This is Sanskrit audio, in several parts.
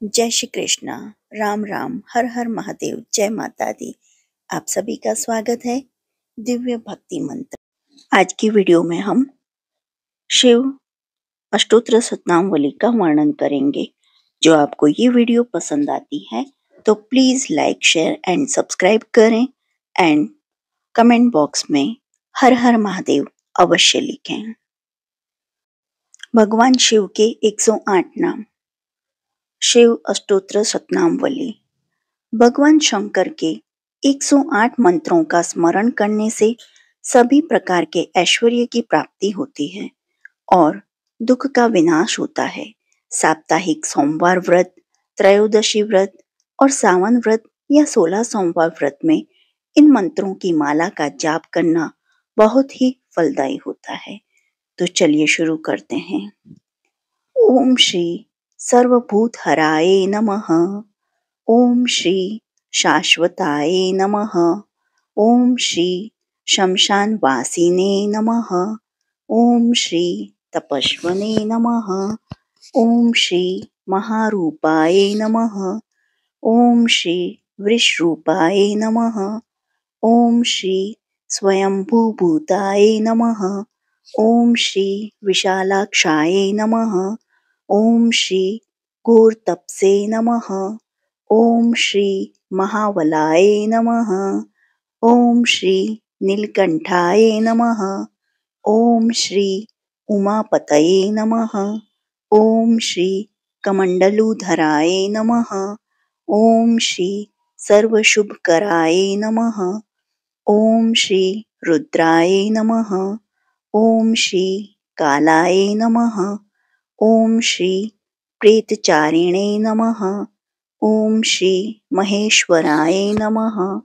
जय श्री कृष्णा। राम राम, हर हर महादेव, जय माता दी। आप सभी का स्वागत है दिव्य भक्ति मंत्र। आज की वीडियो में हम शिव अष्टोत्तर शतनामावली का वर्णन करेंगे। जो आपको ये वीडियो पसंद आती है तो please like, share and subscribe करें एंड कमेंट बॉक्स में हर हर महादेव अवश्य लिखें। भगवान शिव के 108 नाम। शिव अष्टोत्तर शतनामावली। भगवान शंकर के 108 मंत्रों का स्मरण करने से सभी प्रकार के ऐश्वर्य की प्राप्ति होती है और दुख का विनाश होता है। साप्ताहिक सोमवार व्रत, त्रयोदशी व्रत और सावन व्रत या 16 सोमवार व्रत में इन मंत्रों की माला का जाप करना बहुत ही फलदायी होता है। तो चलिए शुरू करते हैं। ओम श्री सर्वभूतहराय नमः। ओम श्री शाश्वताय नमः। ओम श्री शमशानवासिने नमः। ओम श्री तपस्वने नमः। ओम श्री महारूपाय नमः। ओम श्री वृषरूपाय नमः। ओम श्री स्वयंभूभूताय नमः। ओम श्री विशालाक्षाय नमः। ओम श्री घोरतपसे नमः। ओम श्री महाबलाय नमः। ओम श्री नीलकंठाय नमः। ओम श्री उमापतये नमः। ओम श्री कमंडलुधराय नमः। ओम श्री सर्वशुभकराय नमः। ओम श्री रुद्राय नमः। ओम श्री कालाय नमः। ओम श्री प्रेतचारिणे नमः। ओम श्री महेश्वराय नमः।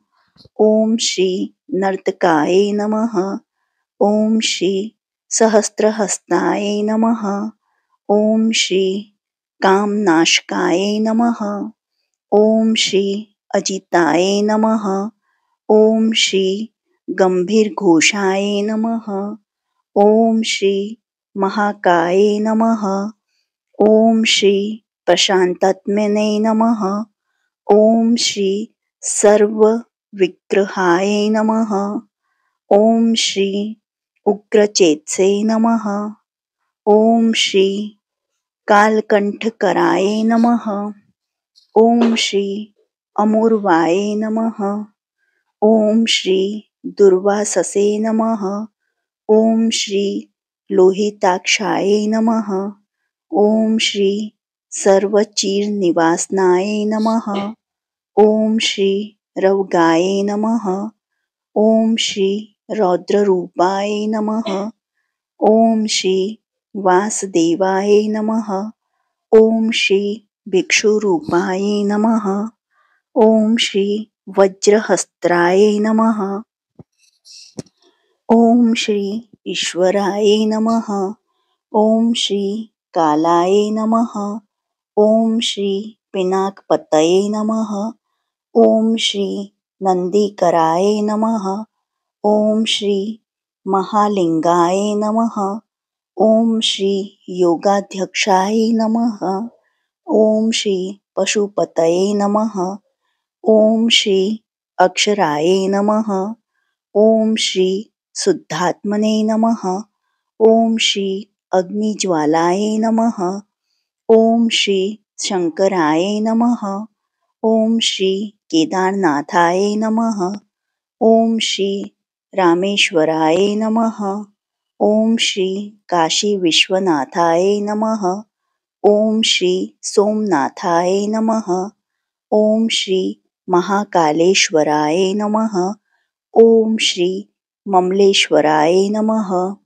ओम श्री नर्तकाय नमः। ओम श्री सहस्त्रहस्ताय नमः। ओम श्री कामनाशकाय नमः। ओम श्री अजिताय नमः। ओम श्री गंभीरघोषाय नमः। ओम श्री महाकाय नमः। ओम श्री प्रशांतात्मने नमः। ओम श्री सर्वविग्रहाय नमः। ओम श्री उग्रचेतसे नमः। ओम श्री कालकंठकराय नमः। ओम श्री अमूर्वाय नमः। ओम श्री दुर्वाससे नमः। ओम श्री लोहिताक्षाय नमः। ओम श्री सर्वचीरनिवासनाय नमः। ओम श्री रवगाय नमः। ओम श्री रौद्ररूपाय नमः। ओम श्री वासुदेवाय नमः। ओम श्री भिक्षुरूपाय नमः। ओम श्री वज्रहस्त्राय नमः। ओम श्री ईश्वराय नमः। ओम श्री कालाय नमः। ओम श्री पिनाकपतये नमः। ओम श्री नंदीकराय नमः। ओम श्री महालिंगाय नमः। ओम श्री योगाध्यक्षाय नमः। ओम श्री पशुपतये नमः। ओम श्री अक्षराय नमः। ओम श्री शुद्धात्मने नमः। ओम श्री अग्निज्वालाय नमः। ओम श्री शंकराय नमः। ओम श्री केदारनाथाय नमः। ओम श्री रामेश्वराय नमः। ओम श्री काशी विश्वनाथाय नमः। ओम श्री सोमनाथाय नमः। ओम श्री महाकालेश्वराय नमः। ओम श्री ममलेश्वराय नमः।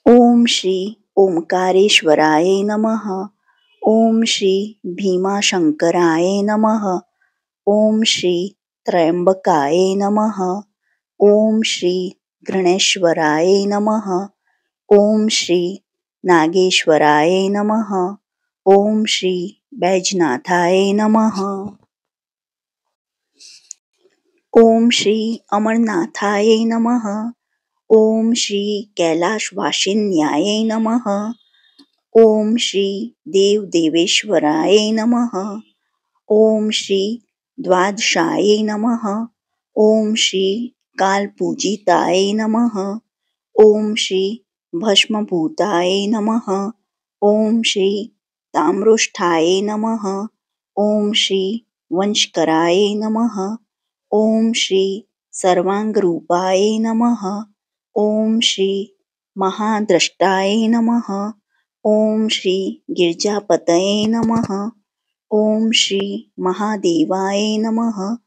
ओम श्री ओमकारेश्वराय नमः। ओम श्री भीमाशंकराय नमः। ओम श्री त्र्यंबकाय नमः। ओम श्री गणेश्वराय नमः। ओम श्री नागेश्वराय नमः। ओम श्री बैजनाथाय नमः। ओम श्री अमरनाथाय नमः। ओम श्री कैलाशवासिन्याय नमः। ओम श्री देव देवेश्वराय नमः. ओम श्री द्वादशाय नमः. ओम श्री कालपूजिताय नमः. ओम श्री भस्मभूताय नमः. ओम श्री ताम्रोष्ठाय नमः. ओम श्री वंशकराय नमः. ओम श्री सर्वांगरूपाय नमः. ओम श्री महाद्रष्टाय नमः. ओम श्री गिरिजापतये नमः. ओम श्री महादेवाय नमः.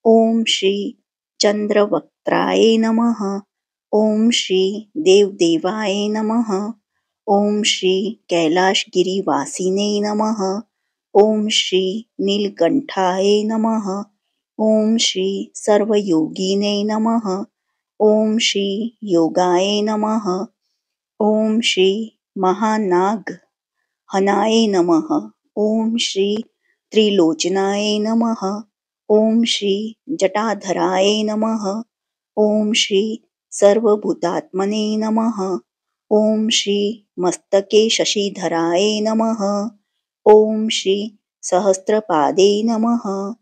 ओम श्री चंद्रवक्त्राय नमः. ओम श्री देवदेवाय नमः. ओम श्री कैलाशगिरिवासिने नमः. ओम श्री नीलकंठाय नमः. ओम श्री सर्वयोगिने नमः. ओम श्री योगाय नमः. ओम श्री महानाग हनाय नमः. ओम श्री त्रिलोचनाय नमः. ओम श्री जटाधराय नमः. ओम श्री सर्वभूतात्मने नमः. ओम श्री मस्तके शशिधराय नमः. ओम श्री सहस्रपादे नमः.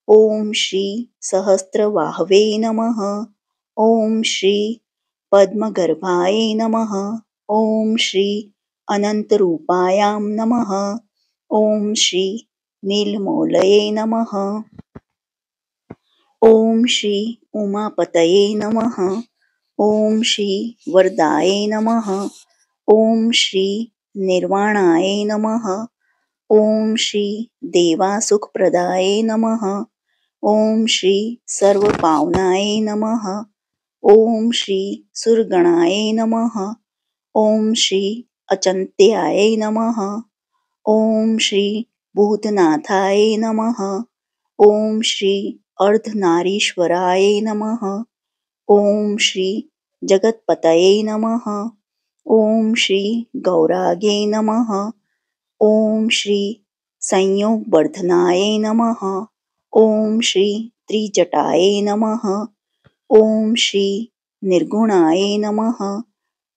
ओम श्री सहस्रबाहवे नमः. ओम श्री पद्मगर्भाय नमः. ओम श्री अनंतरूपायां नमः. ओम श्री नीलमौलये नमः. ओम श्री उमापतये नमः. ओम श्री वरदाय नमः. ओम श्री निर्वाणाय नमः. ओम श्री देवासुखप्रदाय नमः. ओम श्री सर्वपावनाय नमः. ओम श्री सुरगणाय नमः. ओम श्री अचिंत्याय नमः. ओम श्री भूतनाथाय नमः. ओम श्री अर्धनारीश्वराय नमः. ओम श्री जगतपतये नमः. ओम श्री गौरागे नमः. ओम श्री संयोगवर्धनाय नमः. ओम श्री त्रिजटाय नमः. ओम श्री निर्गुणाय नमः.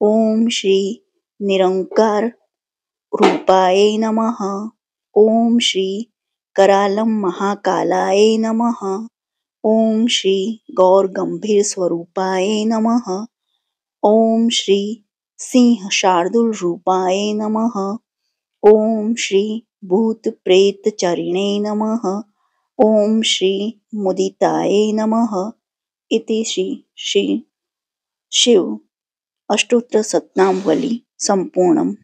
ओम श्री निरंकार रूपाय नमः. ओम श्री करालम महाकालाय नमः. ओम श्री गौर गंभीर स्वरूपाय नमः. ओम श्री सिंह शार्दूल रूपाय नमः. ओम श्री भूत प्रेत चरिणे नमः. ओम श्री मुदिताय नमः. इति श्री शिव अष्टोत्तर शतनामावली संपूर्णम्.